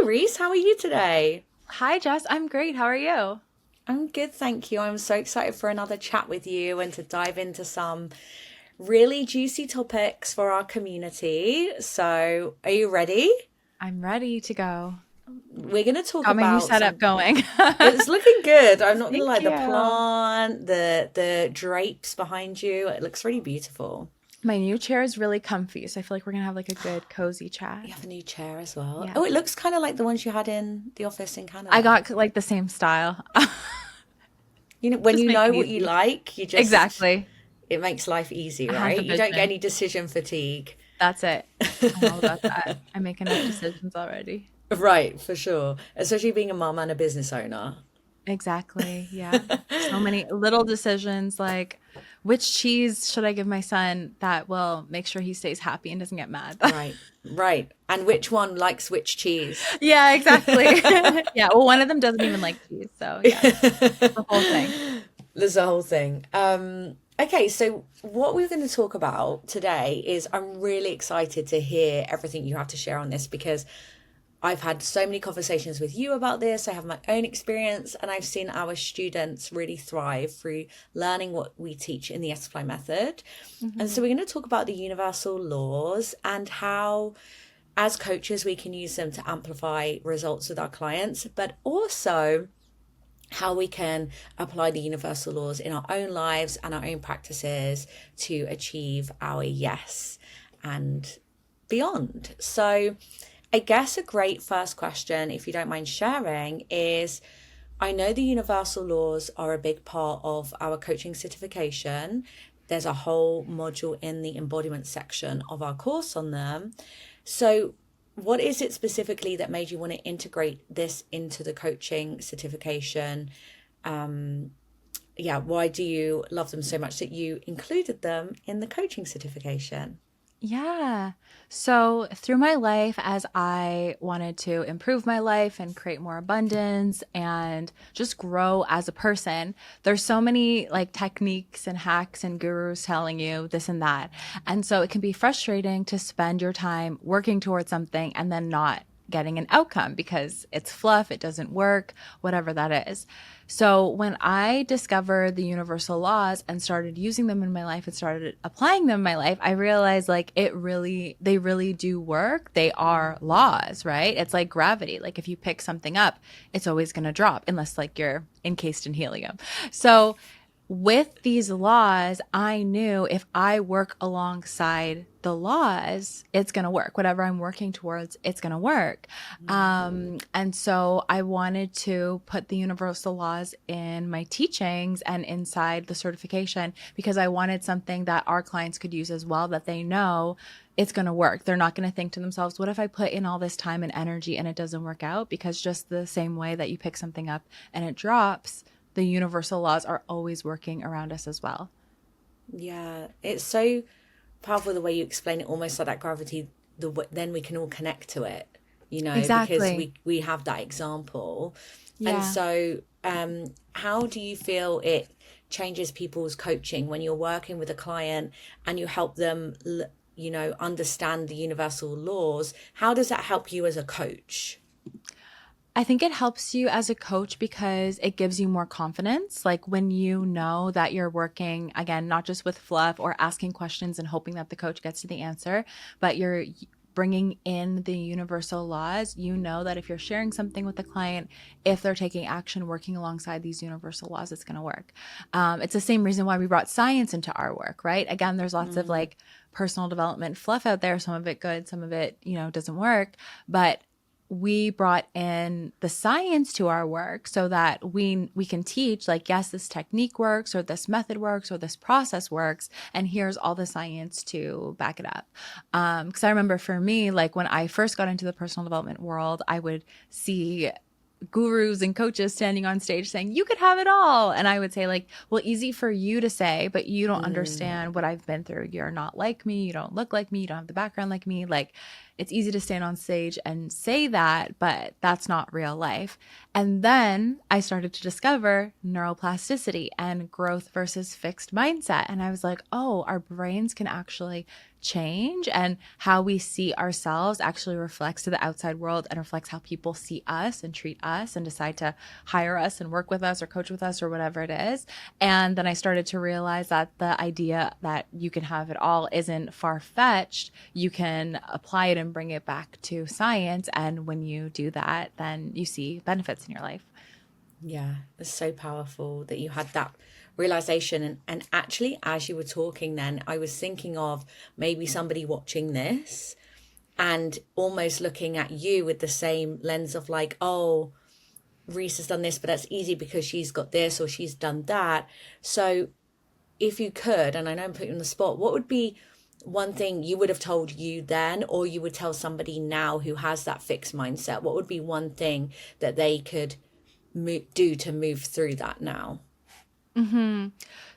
Reese. How are you today? Hi, Jess. I'm great. How are you? I'm good, thank you. I'm so excited for another chat with you and to dive into some really juicy topics for our community. So, are you ready? I'm ready to go. We're going to talk Got my new about setup some. going. It's looking good. I'm not going to lie. Thank The you. plant, the drapes behind you, it looks really beautiful. My new chair is really comfy, so I feel like we're gonna have like a good cozy chat. You have a new chair as well. Yeah. Oh, it looks kind of like the ones you had in the office in I Canada. got like the same style. You know, when Just you make know it what you easy. like, you just Exactly. it makes life easy, I have right? the You don't get vision. any decision fatigue. That's it. I'm all about that. I make enough decisions already. Right, for sure. Especially being a mom and a business owner. Exactly. Yeah. So many little decisions like which cheese should I give my son that will make sure he stays happy and doesn't get mad? Right, right. And which one likes which cheese? Yeah, exactly. Yeah, well, one of them doesn't even like cheese, so yeah, the whole thing. There's the whole thing. Okay, so what we're going to talk about today is I'm really excited to hear everything you have to share on this because I've had so many conversations with you about this. I have my own experience, and I've seen our students really thrive through learning what we teach in the Supply method. And so, Mhm. we're going to talk about the universal laws and how, as coaches, we can use them to amplify results with our clients, but also how we can apply the universal laws in our own lives and our own practices to achieve our yes and beyond. So, I guess a great first question, if you don't mind sharing, is I know the universal laws are a big part of our coaching certification. There's a whole module in the embodiment section of our course on them. So, what is it specifically that made you want to integrate this into the coaching certification? Yeah, why do you love them so much that you included them in the coaching certification? Yeah. So through my life, as I wanted to improve my life and create more abundance and just grow as a person, there's so many like techniques and hacks and gurus telling you this and that. And so it can be frustrating to spend your time working towards something and then not getting an outcome because it's fluff, it doesn't work, whatever that is. So when I discovered the universal laws and started using them in my life and started applying them in my life, I realized like they really do work. They are laws, right? It's like gravity. Like if you pick something up, it's always going to drop unless like you're encased in helium. So with these laws, I knew if I work alongside the laws, it's going to work. Whatever I'm working towards, it's going to work. And so I wanted to put the universal laws in my teachings and inside the certification because I wanted something that our clients could use as well, that they know it's going to work. They're not going to think to themselves, what if I put in all this time and energy and it doesn't work out? Because just the same way that you pick something up and it drops, the universal laws are always working around us as well. Yeah, it's so powerful the way you explain it, almost like that gravity. Then we can all connect to it, because Exactly. we have that example. And Yeah. so, how do you feel it changes people's coaching when you're working with a client and you help them, understand the universal laws? How does that help you as a coach? I think it helps you as a coach because it gives you more confidence. Like when you know that you're working, again, not just with fluff or asking questions and hoping that the coach gets to the answer, but you're bringing in the universal laws. You know that if you're sharing something with the client, if they're taking action, working alongside these universal laws, it's going to work. It's the same reason why we brought science into our work, right? Again, there's lots of Mm, like personal development fluff out there. Some of it good, some of it, doesn't work. But we brought in the science to our work so that we can teach like, yes, this technique works or this method works or this process works, and here's all the science to back it up. Because I remember for me, like when I first got into the personal development world, I would see gurus and coaches standing on stage saying you could have it all, and I would say like, well, easy for you to say, but you don't mm, understand what I've been through. You're not like me, you don't look like me, you don't have the background like me. Like it's easy to stand on stage and say that, but that's not real life. And then I started to discover neuroplasticity and growth versus fixed mindset. And I was like, oh, our brains can actually change, and how we see ourselves actually reflects to the outside world and reflects how people see us and treat us and decide to hire us and work with us or coach with us or whatever it is. And then I started to realize that the idea that you can have it all isn't far-fetched. You can apply it and bring it back to science. And when you do that, then you see benefits in your life. Yeah, it's so powerful that you had that realization. And actually, as you were talking, then I was thinking of maybe somebody watching this and almost looking at you with the same lens of like, oh, Reese has done this, but that's easy because she's got this or she's done that. So if you could, and I know I'm putting you on the spot, what would be one thing you would have told you then, or you would tell somebody now who has that fixed mindset? What would be one thing that they could do to move through that now?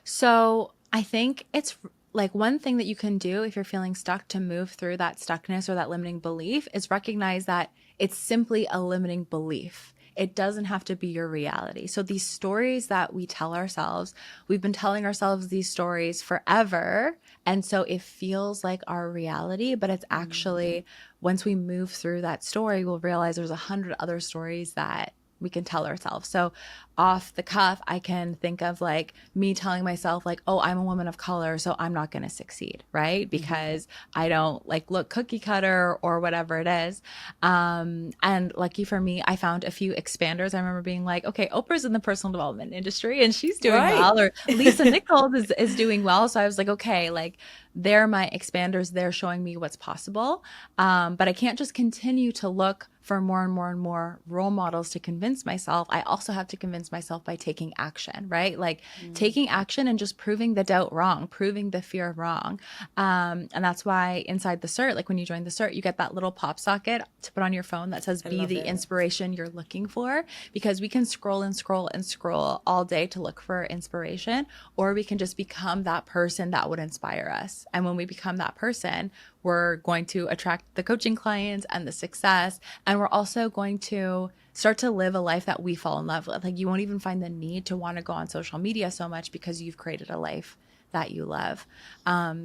So I think it's like one thing that you can do if you're feeling stuck to move through that stuckness or that limiting belief is recognize that it's simply a limiting belief. It doesn't have to be your reality. So these stories that we tell ourselves, we've been telling ourselves these stories forever. And so it feels like our reality, but it's actually, once we move through that story, we'll realize there's 100 other stories that we can tell ourselves. So off the cuff, I can think of like me telling myself like, oh, I'm a woman of color, so I'm not going to succeed, right? Because I don't like look cookie cutter or whatever it is. And lucky for me, I found a few expanders. I remember being like, okay, Oprah's in the personal development industry and she's doing Right. well, or Lisa Nichols is doing well. So I was like, okay, like they're my expanders. They're showing me what's possible. But I can't just continue to look for more and more and more role models to convince myself. I also have to convince myself by taking action, right? Like taking action and just proving the doubt wrong, proving the fear wrong. And that's why inside the CERT, like when you join the CERT, you get that little pop socket to put on your phone that says, I be love the it. inspiration you're looking for, because we can scroll and scroll and scroll all day to look for inspiration, or we can just become that person that would inspire us. And when we become that person, we're going to attract the coaching clients and the success. And we're also going to start to live a life that we fall in love with. Like you won't even find the need to want to go on social media so much because you've created a life that you love.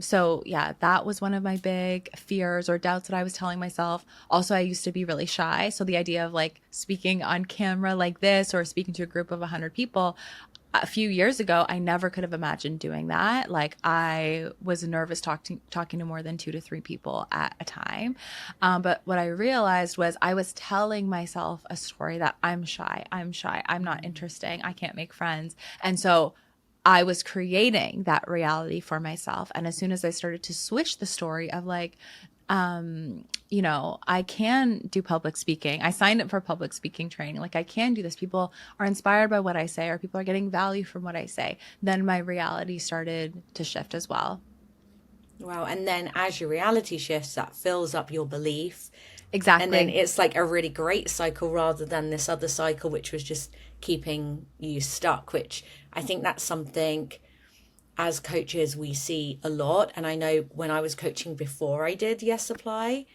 So yeah, that was one of my big fears or doubts that I was telling myself. Also, I used to be really shy. So the idea of like speaking on camera like this or speaking to a group of 100 people, a few years ago, I never could have imagined doing that. Like I was nervous talking to more than 2 to 3 people at a time. But what I realized was I was telling myself a story that I'm shy, I'm not interesting, I can't make friends. And so I was creating that reality for myself. And as soon as I started to switch the story of like, I can do public speaking. I signed up for public speaking training. Like I can do this. People are inspired by what I say, or people are getting value from what I say. Then my reality started to shift as well. Wow. And then as your reality shifts, that fills up your belief. And then Exactly. it's like a really great cycle rather than this other cycle, which was just keeping you stuck, which I think that's something as coaches we see a lot. And I know when I was coaching before I did Yes Supply,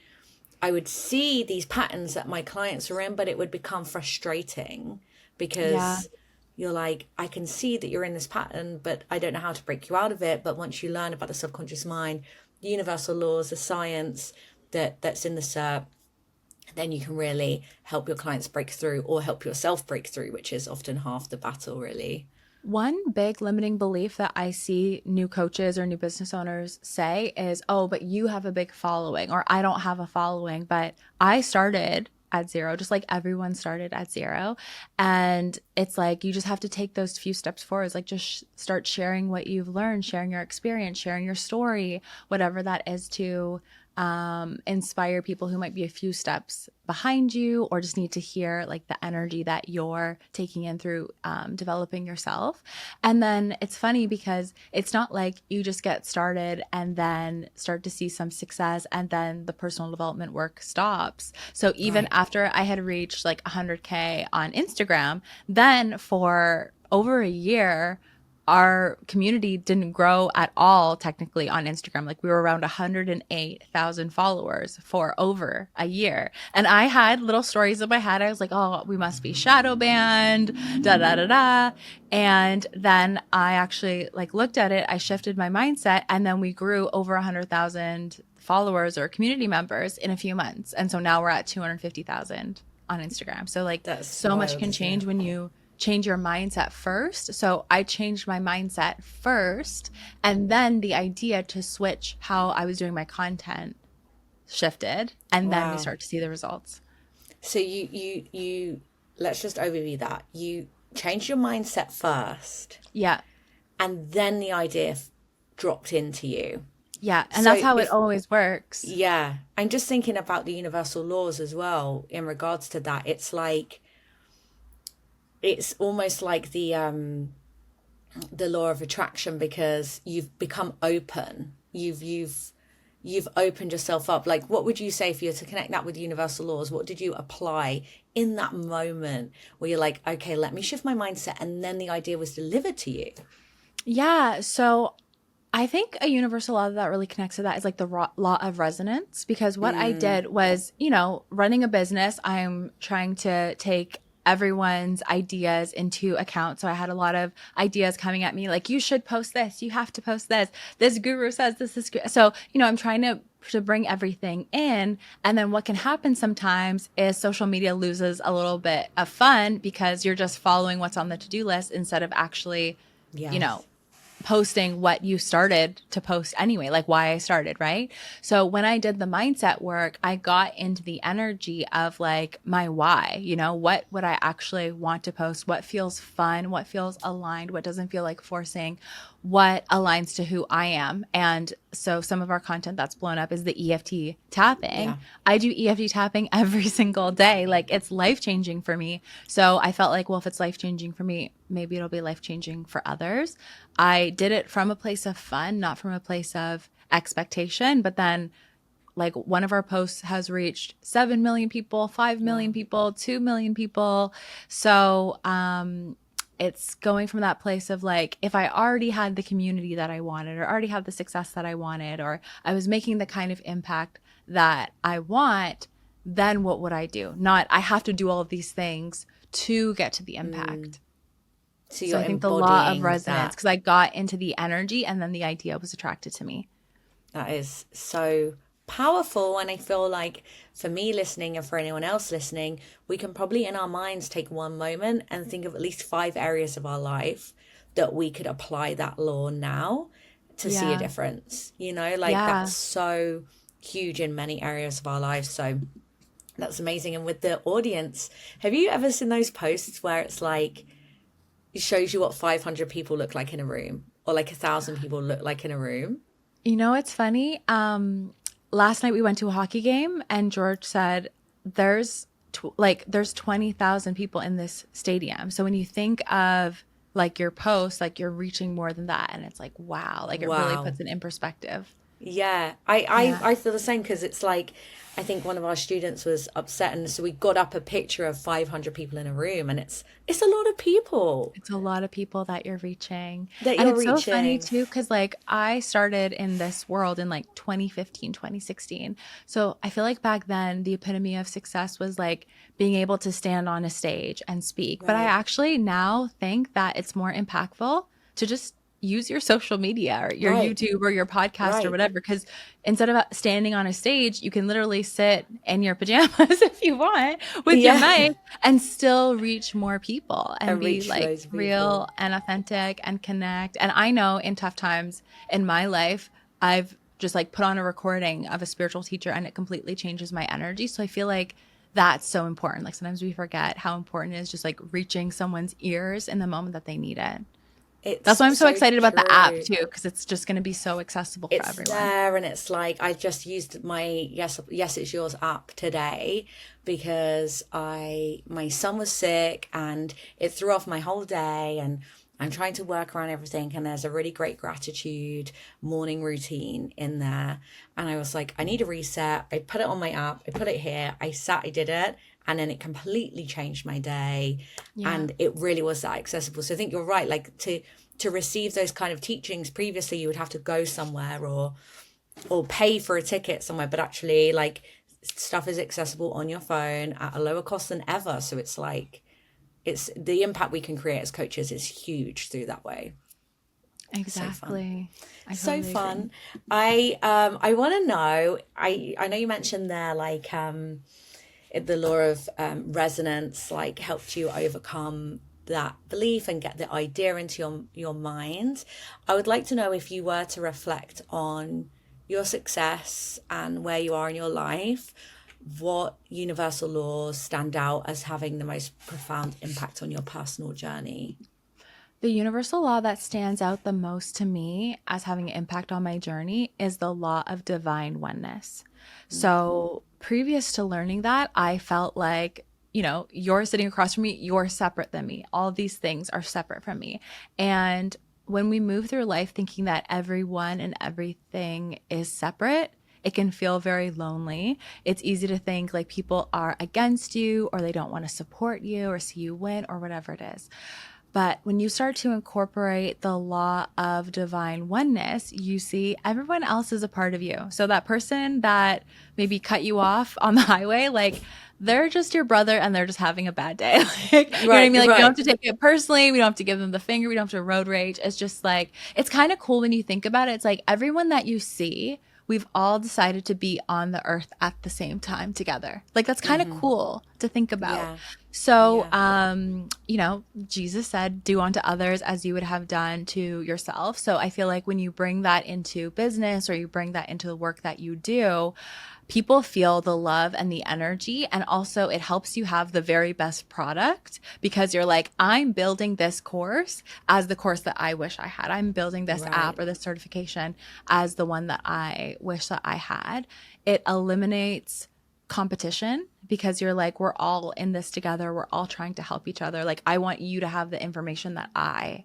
I would see these patterns that my clients were in, but it would become frustrating Yeah. because you're like, I can see that you're in this pattern, but I don't know how to break you out of it. But once you learn about the subconscious mind, the universal laws, the science that's in the CERT, then you can really help your clients break through or help yourself break through, which is often half the battle, really. One big limiting belief that I see new coaches or new business owners say is, oh, but you have a big following, or I don't have a following. But I started at zero, just like everyone started at zero. And it's like you just have to take those few steps forward. It's like just start sharing what you've learned, sharing your experience, sharing your story, whatever that is, to inspire people who might be a few steps behind you or just need to hear like the energy that you're taking in through developing yourself. And then it's funny because it's not like you just get started and then start to see some success and then the personal development work stops. So even Right. after I had reached like 100K on Instagram, then for over a year, our community didn't grow at all technically on Instagram. Like we were around 108,000 followers for over a year. And I had little stories in my head. I was like, oh, we must be shadow banned, da da da da. And then I actually like looked at it, I shifted my mindset, and then we grew over 100,000 followers or community members in a few months. And so now we're at 250,000 on Instagram. So like That's so much wild, can isn't change it? when you change your mindset first. So I changed my mindset first, and then the idea to switch how I was doing my content shifted, and then we Wow. start to see the results. So you let's just overview that. You changed your mindset first, Yeah. and then the idea dropped into you. Yeah. And that's So how it if always works. yeah, I'm just thinking about the universal laws as well in regards to that. It's like it's almost like the law of attraction, because you've become open. You've opened yourself up. Like, what would you say if you were to connect that with universal laws? What did you apply in that moment where you're like, okay, let me shift my mindset, and then the idea was delivered to you? Yeah. So I think a universal law that really connects to that is like the law of resonance, because what I did was, running a business, I'm trying to take everyone's ideas into account. So I had a lot of ideas coming at me like, you should post this, you have to post this. This guru says this is good. So, I'm trying to bring everything in. And then what can happen sometimes is social media loses a little bit of fun because you're just following what's on the to-do list instead of actually, you know, Yes. posting what you started to post anyway, like why I started, right? So when I did the mindset work, I got into the energy of like my why, what would I actually want to post? What feels fun? What feels aligned? What doesn't feel like forcing? What aligns to who I am? And so some of our content that's blown up is the EFT tapping. Yeah. I do EFT tapping every single day. Like it's life changing for me. So I felt like, well, if it's life changing for me, maybe it'll be life changing for others. I did it from a place of fun, not from a place of expectation. But then, like, one of our posts has reached 7 million people, 5 million Wow. people, 2 million people. So, it's going from that place of like, if I already had the community that I wanted, or already had the success that I wanted, or I was making the kind of impact that I want, then what would I do? Not, I have to do all of these things to get to the impact. So So you're I think the law of embodying resonance, that. because I got into the energy and then the idea was attracted to me. That is so powerful. And I feel like for me listening and for anyone else listening, we can probably in our minds take one moment and think of at least 5 areas of our life that we could apply that law now to see a Yeah. difference. Like that's Yeah. so huge in many areas of our lives. So that's amazing. And with the audience, have you ever seen those posts where it's like, it shows you what 500 people look like in a room, or like 1,000 people look like in a room? It's funny. Last night we went to a hockey game and George said, there's 20,000 people in this stadium. So when you think of like your post, like you're reaching more than that. And it's like, wow, like it really Wow. puts it in perspective. Yeah, I, Yeah. I, I feel the same, because it's like, I think one of our students was upset, and so we got up a picture of 500 people in a room, and it's a lot of people It's a lot of people that you're reaching. that And you're it's so funny reaching. too, because like I started in this world in like 2015, 2016. So I feel like back then the epitome of success was like being able to stand on a stage and speak. But I Right, actually now think that it's more impactful to just use your social media or your right, YouTube or your podcast or right. whatever. Because instead of standing on a stage, you can literally sit in your pajamas if you want with your Yeah, mic and still reach more people and and be reach like loads of real people. and authentic and connect. And I know in tough times in my life, I've just like put on a recording of a spiritual teacher and it completely changes my energy. So I feel like that's so important. Like sometimes we forget how important it is just like reaching someone's ears in the moment that they need it. That's It's why I'm so so excited about the app true. too, because it's just going to be so accessible for It's everyone. there, and it's like I just used my yes it's yours app today, because I my son was sick and it threw off my whole day, and I'm trying to work around everything, and there's a really great gratitude morning routine in there. And I was like, I need a reset. I put it on my app, I put it here, I did it, and then it completely changed my day. Yeah. And it really was that accessible. So I think you're right. Like to receive those kind of teachings previously, you would have to go somewhere or pay for a ticket somewhere, but actually like stuff is accessible on your phone at a lower cost than ever. So it's like it's the impact we can create as coaches is huge through that way. So fun. Exactly. I So totally agree. fun. I want to know, I know you mentioned there like the law of resonance like helped you overcome that belief and get the idea into your mind. I would like to know, if you were to reflect on your success and where you are in your life, what universal laws stand out as having the most profound impact on your personal journey? The universal law that stands out the most to me as having an impact on my journey is the law of divine oneness. So, previous to learning that, I felt like, you're sitting across from me, you're separate than me. All these things are separate from me. And when we move through life thinking that everyone and everything is separate, it can feel very lonely. It's easy to think like people are against you or they don't want to support you or see you win or whatever it is. But when you start to incorporate the law of divine oneness, you see everyone else is a part of you. So that person that maybe cut you off on the highway, like they're just your brother and they're just having a bad day. Like, you know what I Right, mean? Like we don't right. have to take it personally. We don't have to give them the finger. We don't have to road rage. It's just like, it's kind of cool when you think about it. It's like everyone that you see, we've all decided to be on the earth at the same time together. Like that's kind of cool to think about. Yeah, So, yeah. Jesus said, do unto others as you would have done to yourself. So I feel like when you bring that into business or you bring that into the work that you do, people feel the love and the energy. And also it helps you have the very best product because you're like, I'm building this course as the course that I wish I had. I'm building this app Right. or this certification as the one that I wish that I had. It eliminates competition because you're like, we're all in this together. We're all trying to help each other. Like, I want you to have the information that I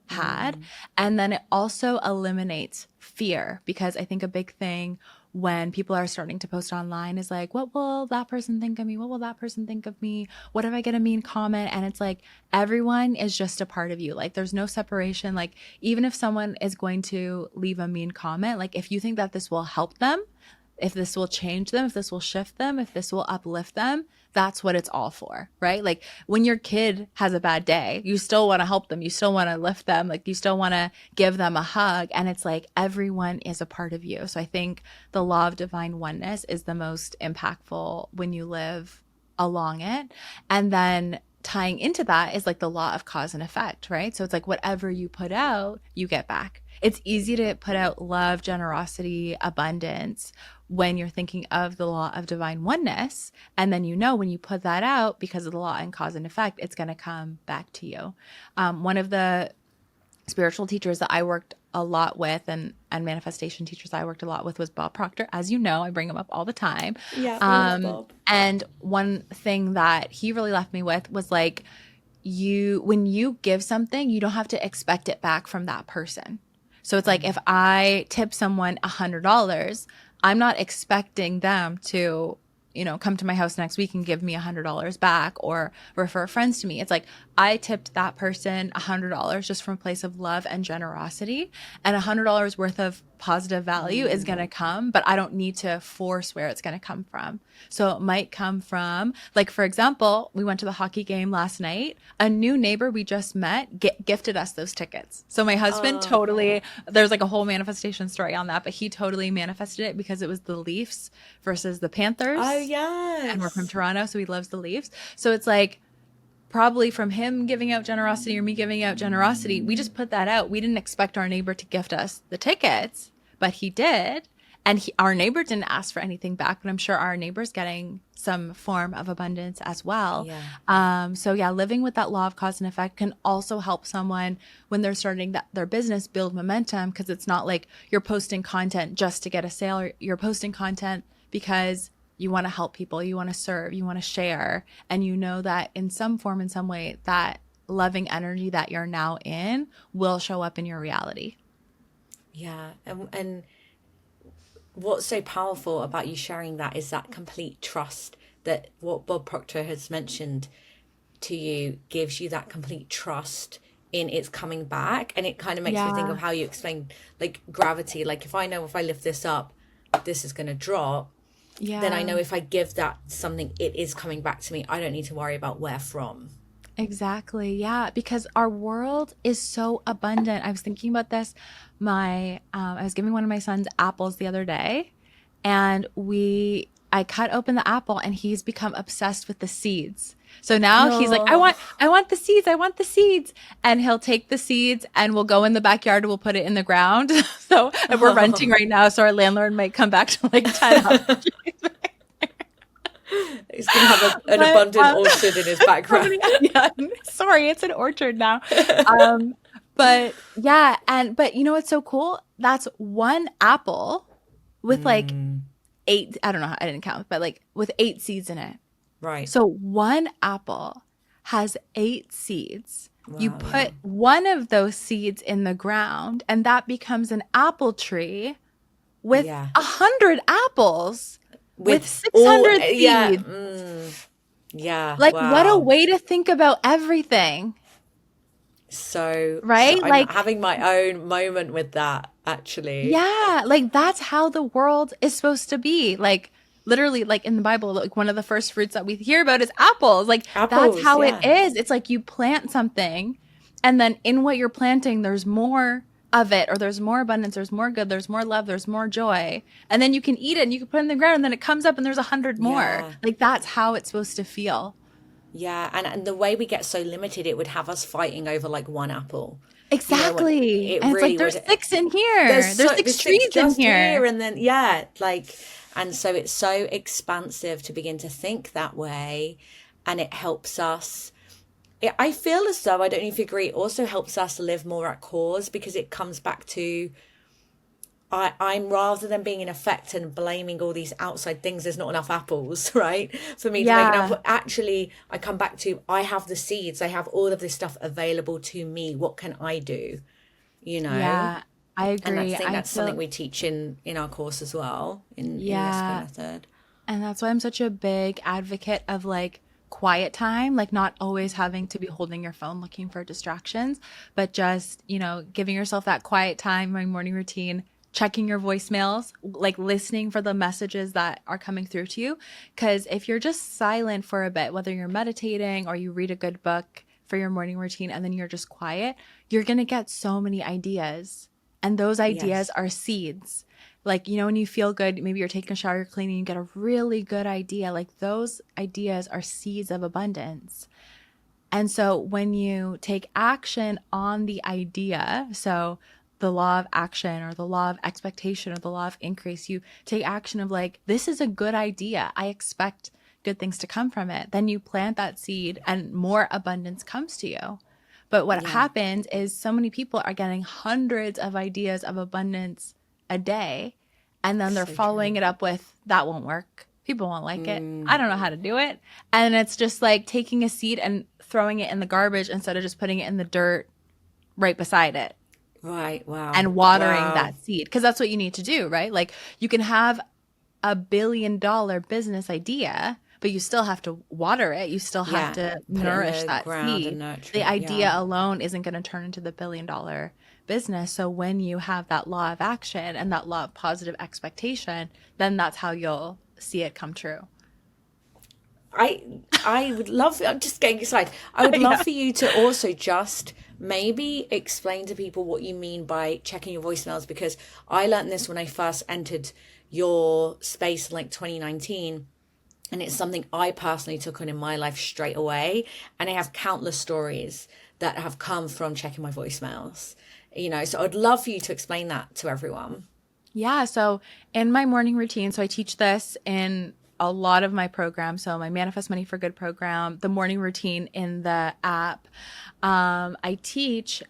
had. And then it also eliminates fear because I think a big thing when people are starting to post online is like, what will that person think of me? What will that person think of me? What if I get a mean comment? And it's like, everyone is just a part of you. Like, there's no separation. Like, even if someone is going to leave a mean comment, like, if you think that this will help them, if this will change them, if this will shift them, if this will uplift them, that's what it's all for, right? Like when your kid has a bad day, you still want to help them. You still want to lift them. Like you still want to give them a hug. And it's like everyone is a part of you. So I think the law of divine oneness is the most impactful when you live along it. And then tying into that is like the law of cause and effect, right? So it's like whatever you put out, you get back. It's easy to put out love, generosity, abundance when you're thinking of the law of divine oneness. And then, when you put that out because of the law and cause and effect, it's going to come back to you. One of the spiritual teachers that I worked a lot with and manifestation teachers I worked a lot with was Bob Proctor. As you know, I bring him up all the time. Yeah, we love Bob. And one thing that he really left me with was like, when you give something, you don't have to expect it back from that person. So it's like if I tip someone $100, I'm not expecting them to, come to my house next week and give me $100 back or refer friends to me. It's like I tipped that person $100 just from a place of love and generosity, and $100 worth of positive value is going to come, but I don't need to force where it's going to come from. So it might come from, like, for example, we went to the hockey game last night. A new neighbor we just met gifted us those tickets. So my husband totally, there's like a whole manifestation story on that, but he totally manifested it because it was the Leafs versus the Oh, Panthers. And we're from yes. Toronto, so he loves the Leafs. So it's like, probably from him giving out generosity or me giving out generosity, we just put that out. We didn't expect our neighbor to gift us the tickets, but he did. And our neighbor didn't ask for anything back, but I'm sure our neighbor's getting some form of abundance as well. Yeah. So yeah, living with that law of cause and effect can also help someone when they're starting their business build momentum, because it's not like you're posting content just to get a sale, or you're posting content because you want to help people, you want to serve, you want to share, and you know that in some form, in some way, that loving energy that you're now in will show up in your reality. Yeah. And what's so powerful about you sharing that is that complete trust, that what Bob Proctor has mentioned to you gives you that complete trust in it's coming back. And it kind of makes me think Yeah. of how you explain like gravity. Like if I know if I lift this up, this is going to drop, then I Yeah. know if I give that something, it is coming back to me. I don't need to worry about where from. Exactly. Yeah, because our world is so abundant. I was thinking about this. I was giving one of my sons apples the other day, and I cut open the apple, and he's become obsessed with the seeds. So now he's like, Oh, I want the seeds, I want the seeds. And he'll take the seeds and we'll go in the backyard and we'll put it in the ground. So, and we're renting right now. So our landlord might come back to like 10 apples. he's gonna have an But abundant orchard in his background. yeah, sorry, it's an orchard now. Um, but yeah, but you know what's so cool? That's one apple with like eight, I don't know, I didn't count, but like with 8 seeds in it. Right. So one apple has 8 seeds. You Wow. Yeah. put one of those seeds in the ground, and that becomes an apple tree with Yeah. 100 apples with all 600 yeah. seeds. Yeah. Like, what a Wow. way to think about everything, So right? I'm Like, having my own moment with that actually. yeah, like that's how the world is supposed to be. Like, literally, like in the Bible, like one of the first fruits that we hear about is apples. Like, that's Apples, how it yeah. is. It's like you plant something, and then in what you're planting, there's more of it, or there's more abundance, there's more good, there's more love, there's more joy. And then you can eat it and you can put it in the ground, and then it comes up and there's 100 more. Yeah. Like, that's how it's supposed to feel. Yeah. And the way we get so limited, it would have us fighting over like one apple. When Exactly. it And it's like, really there's would. 6 in here. There's There's 6 six trees in just here, here. and then yeah, like, and so it's so expansive to begin to think that way, and it helps us. I feel as though, I don't know if you agree, it also helps us live more at cause, because it comes back to I'm, rather than being in effect and blaming all these outside things, there's not enough apples, right? For me to make an Yeah. apple. Actually, I come back to I have the seeds, I have all of this stuff available to me. What can I do? You know? Yeah, I And I agree. think I that's something feel, we teach in our course as well, in the Espo yeah. method. And that's why I'm such a big advocate of like quiet time, like not always having to be holding your phone looking for distractions, but just, giving yourself that quiet time, my morning routine, checking your voicemails, like listening for the messages that are coming through to you. Because if you're just silent for a bit, whether you're meditating or you read a good book for your morning routine and then you're just quiet, you're going to get so many ideas. And those ideas Yes. are seeds. Like, when you feel good, maybe you're taking a shower, you're cleaning, you get a really good idea. Like, those ideas are seeds of abundance. And so when you take action on the idea, so the law of action or the law of expectation or the law of increase, you take action of like, this is a good idea. I expect good things to come from it. Then you plant that seed and more abundance comes to you. But what Yeah. happens is so many people are getting hundreds of ideas of abundance a day, and then they're So true. following it up with, that won't work. People won't like it. I don't know how to do it. And it's just like taking a seed and throwing it in the garbage instead of just putting it in the dirt right beside it Right. Wow. and watering Wow. that seed. Because that's what you need to do, right? Like, you can have $1 billion business idea, but you still have to water it. You still have Yeah. to Put it in nourish the that ground and seed. nurture The it. idea Yeah. alone isn't going to turn into the $1 billion business. So when you have that law of action and that law of positive expectation, then that's how you'll see it come true. I would love, I'm just getting excited. I would love Yeah. for you to also just maybe explain to people what you mean by checking your voicemails, because I learned this when I first entered your space in like 2019. And it's something I personally took on in my life straight away. And I have countless stories that have come from checking my voicemails. So I'd love for you to explain that to everyone. Yeah. So in my morning routine, so I teach this in a lot of my programs. So my Manifest Money for Good program, the morning routine in the app, I teach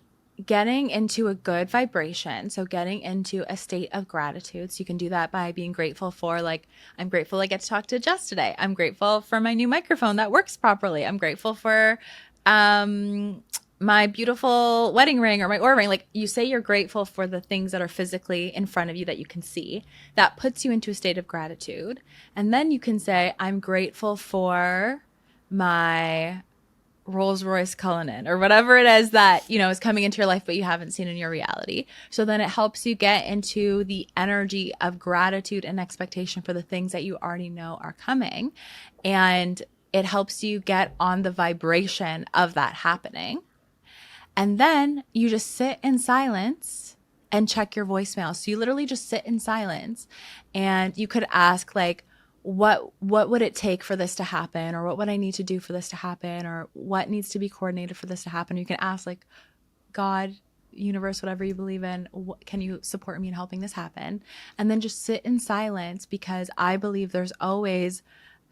getting into a good vibration. So getting into a state of gratitude. So you can do that by being grateful for, like, I'm grateful I get to talk to Jess today. I'm grateful for my new microphone that works properly. I'm grateful for my beautiful wedding ring or my Oura ring. Like, you say you're grateful for the things that are physically in front of you that you can see. That puts you into a state of gratitude. And then you can say, I'm grateful for my Rolls Royce Cullinan or whatever it is that, you know, is coming into your life, but you haven't seen in your reality. So then it helps you get into the energy of gratitude and expectation for the things that you already know are coming. And it helps you get on the vibration of that happening. And then you just sit in silence and check your voicemail. So you literally just sit in silence, and you could ask, like, what would it take for this to happen? Or what would I need to do for this to happen? Or what needs to be coordinated for this to happen? You can ask, like, God, universe, whatever you believe in, can you support me in helping this happen? And then just sit in silence, because I believe there's always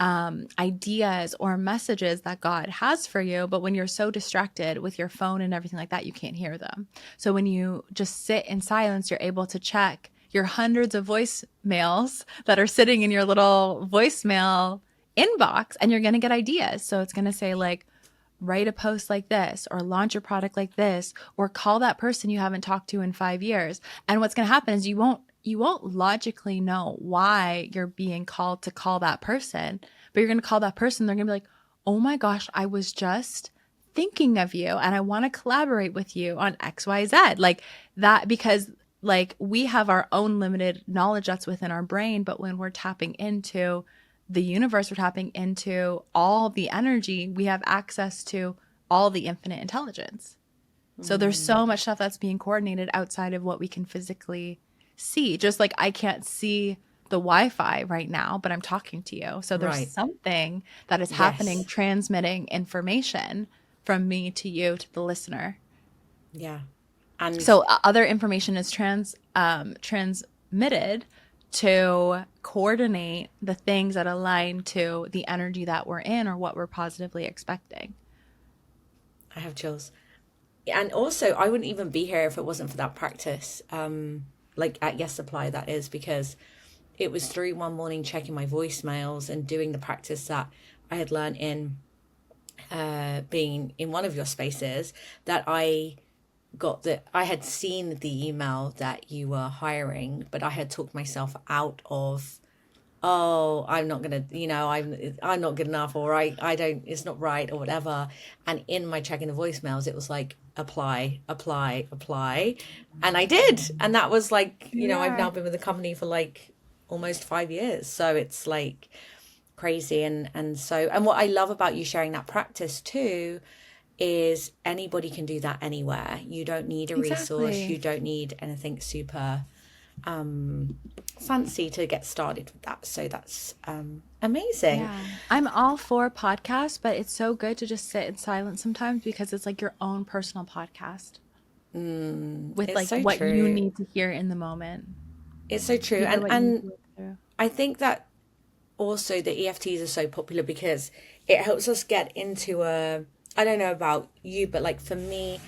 ideas or messages that God has for you. But when you're so distracted with your phone and everything like that, you can't hear them. So when you just sit in silence, you're able to check your hundreds of voicemails that are sitting in your little voicemail inbox, and you're going to get ideas. So it's going to say, like, write a post like this, or launch your product like this, or call that person you haven't talked to in 5 years. And what's going to happen is you won't logically know why you're being called to call that person, but you're going to call that person. They're going to be like, oh my gosh, I was just thinking of you and I want to collaborate with you on XYZ. Like that, because like we have our own limited knowledge that's within our brain, but when we're tapping into the universe, we're tapping into all the energy, we have access to all the infinite intelligence. So there's so much stuff that's being coordinated outside of what we can physically see. Just like I can't see the Wi-Fi right now, but I'm talking to you. So there's something that is happening, transmitting information from me to you, to the listener. Yeah. And so other information is transmitted to coordinate the things that align to the energy that we're in or what we're positively expecting. I have chills. And also, I wouldn't even be here if it wasn't for that practice, like at Yes Supply, that is, because it was through one morning checking my voicemails and doing the practice that I had learned in being in one of your spaces that I had seen the email that you were hiring, but I had talked myself out of, oh, I'm not gonna, I'm not good enough, or I don't, it's not right, or whatever. And in my checking the voicemails, it was like, apply, apply, apply. And I did. And that was like, I've now been with the company for like almost 5 years. So it's like crazy. And what I love about you sharing that practice too is anybody can do that anywhere. You don't need a resource. You don't need anything super fancy to get started with that. So that's amazing. Yeah. I'm all for podcasts, but it's so good to just sit in silence sometimes, because it's like your own personal podcast with like so what true. you need to hear in the moment. It's so true. And I think that also the EFTs are so popular because it helps us get into I don't know about you, but like for me,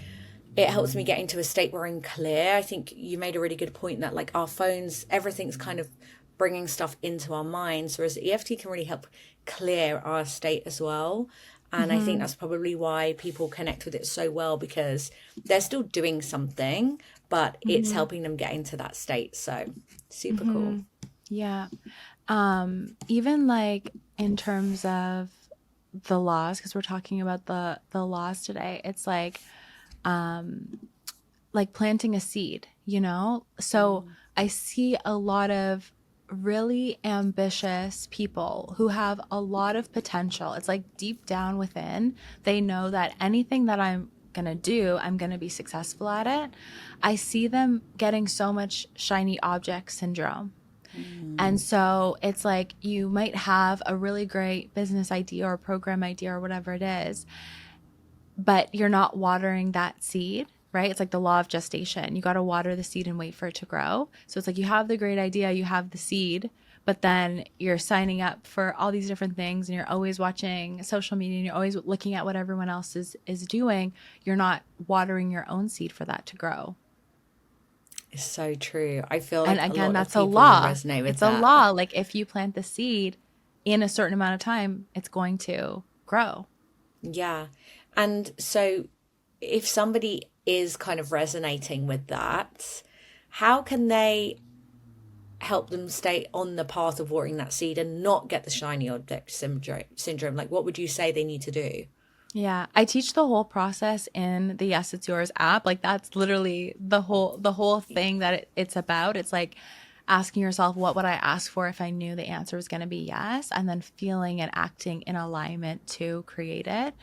it helps me get into a state where I'm clear. I think you made a really good point that like our phones, everything's kind of bringing stuff into our minds, whereas EFT can really help clear our state as well. And I think that's probably why people connect with it so well, because they're still doing something, but it's helping them get into that state. So super cool. Yeah. Even like in terms of the laws, because we're talking about the laws today, it's like planting a seed, so I see a lot of really ambitious people who have a lot of potential. It's like deep down within, they know that anything that I'm gonna do, I'm gonna be successful at it. I see them getting so much shiny object syndrome. And so it's like you might have a really great business idea or program idea or whatever it is, but you're not watering that seed, right? It's like the law of gestation. You got to water the seed and wait for it to grow. So it's like you have the great idea, you have the seed, but then you're signing up for all these different things and you're always watching social media and you're always looking at what everyone else is doing. You're not watering your own seed for that to grow. It's so true. I feel like and again, a lot that's of a people law. resonate with It's that. a law. Like if you plant the seed in a certain amount of time, it's going to grow. Yeah. And so if somebody is kind of resonating with that, how can they help them stay on the path of watering that seed and not get the shiny object syndrome? Like, what would you say they need to do? Yeah, I teach the whole process in the Yes It's Yours app. Like that's literally the whole thing that it's about. It's like asking yourself, what would I ask for if I knew the answer was going to be yes, and then feeling and acting in alignment to create it.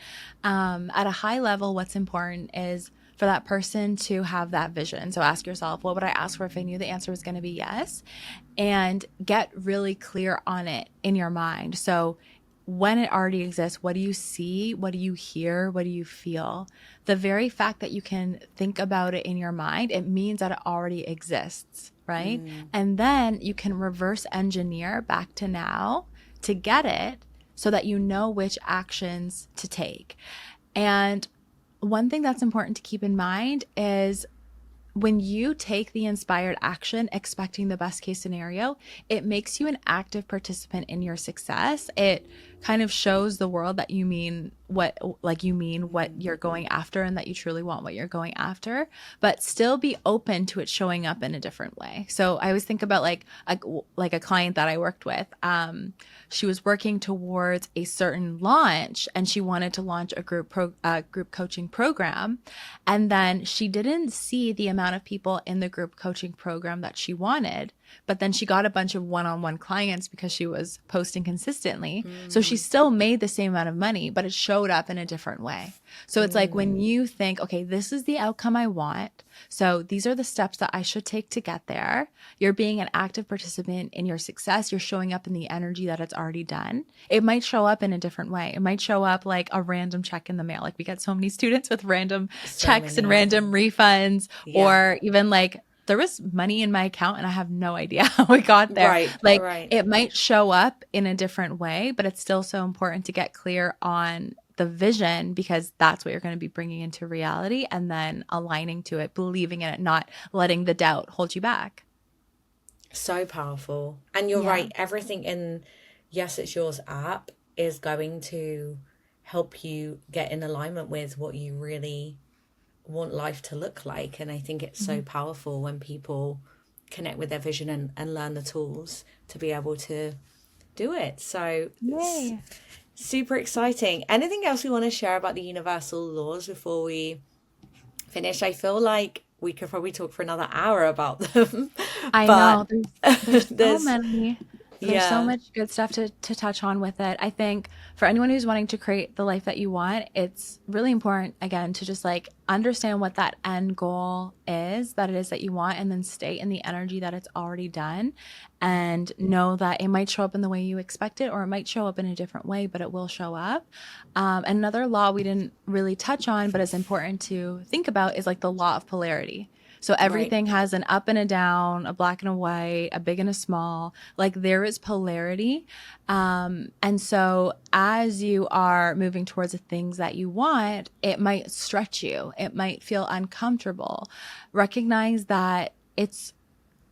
At a high level, what's important is for that person to have that vision. So ask yourself, what would I ask for if I knew the answer was going to be yes? And get really clear on it in your mind. So when it already exists, what do you see? What do you hear? What do you feel? The very fact that you can think about it in your mind, it means that it already exists, right? And then you can reverse engineer back to now to get it so that you know which actions to take. And one thing that's important to keep in mind is when you take the inspired action expecting the best case scenario, it makes you an active participant in your success. It kind of shows the world that you mean what you're going after and that you truly want what you're going after, but still be open to it showing up in a different way. So I always think about like a client that I worked with. She was working towards a certain launch and she wanted to launch a group coaching program, and then she didn't see the amount of people in the group coaching program that she wanted. But then she got a bunch of one-on-one clients because she was posting consistently. So she still made the same amount of money, but it showed up in a different way. So it's like when you think, okay, this is the outcome I want. So these are the steps that I should take to get there. You're being an active participant in your success. You're showing up in the energy that it's already done. It might show up in a different way. It might show up like a random check in the mail. Like we get so many students with random checks and random refunds, or even like, there was money in my account and I have no idea how it got there. Like it might show up in a different way, but it's still so important to get clear on the vision, because that's what you're going to be bringing into reality, and then aligning to it, believing in it, not letting the doubt hold you back. So powerful. And you're right. Everything in Yes It's Yours app is going to help you get in alignment with what you really want life to look like. And I think it's so powerful when people connect with their vision and learn the tools to be able to do it. So it's super exciting. Anything else we want to share about the universal laws before we finish? I feel like we could probably talk for another hour about them. I but know there's so many. There's so much good stuff to touch on with it. I think for anyone who's wanting to create the life that you want, it's really important, again, to just like understand what that end goal is, that it is that you want, and then stay in the energy that it's already done, and know that it might show up in the way you expect it, or it might show up in a different way, but it will show up. Another law we didn't really touch on, but it's important to think about, is like the law of polarity. So everything has an up and a down, a black and a white, a big and a small. Like there is polarity. And so as you are moving towards the things that you want, it might stretch you. It might feel uncomfortable. Recognize that it's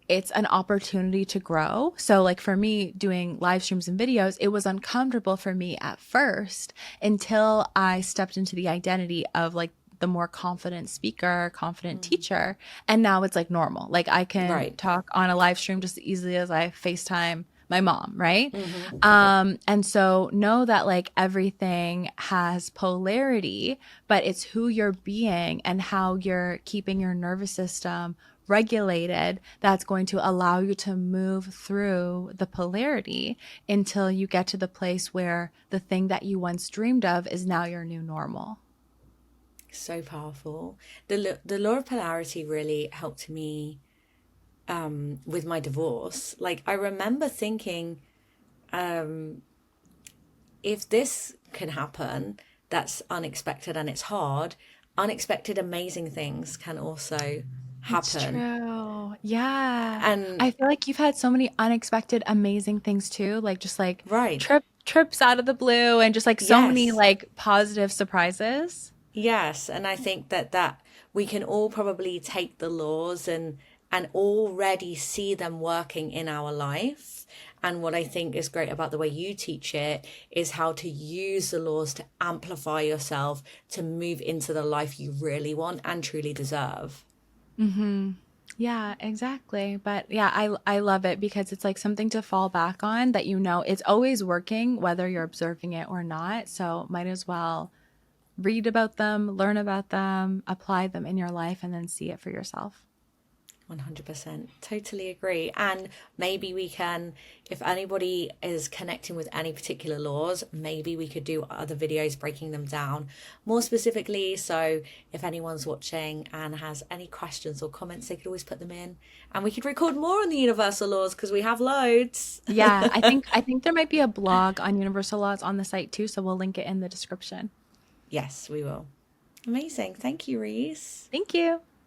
an opportunity to grow. So like for me, doing live streams and videos, it was uncomfortable for me at first until I stepped into the identity of like the more confident speaker, confident teacher. And now it's like normal. Like I can talk on a live stream just as easily as I FaceTime my mom, right? And so know that like everything has polarity, but it's who you're being and how you're keeping your nervous system regulated that's going to allow you to move through the polarity until you get to the place where the thing that you once dreamed of is now your new normal. So powerful. The law of polarity really helped me with my divorce. Like I remember thinking, if this can happen, that's unexpected and it's hard. Unexpected, amazing things can also It's happen. true. Yeah. And I feel like you've had so many unexpected, amazing things too, like just like right, trips out of the blue, and just like so many yes, like positive surprises. yes. And I think that we can all probably take the laws and already see them working in our life. And what I think is great about the way you teach it is how to use the laws to amplify yourself to move into the life you really want and truly deserve. Yeah, exactly. But yeah, I love it because it's like something to fall back on that it's always working whether you're observing it or not. So might as well read about them, learn about them, apply them in your life, and then see it for yourself. 100%. Totally agree. And maybe we can, if anybody is connecting with any particular laws, maybe we could do other videos breaking them down more specifically. So if anyone's watching and has any questions or comments, they could always put them in and we could record more on the universal laws because we have loads. Yeah, I think there might be a blog on universal laws on the site too, so we'll link it in the description. Yes, we will. Amazing. Thank you, Reese. Thank you.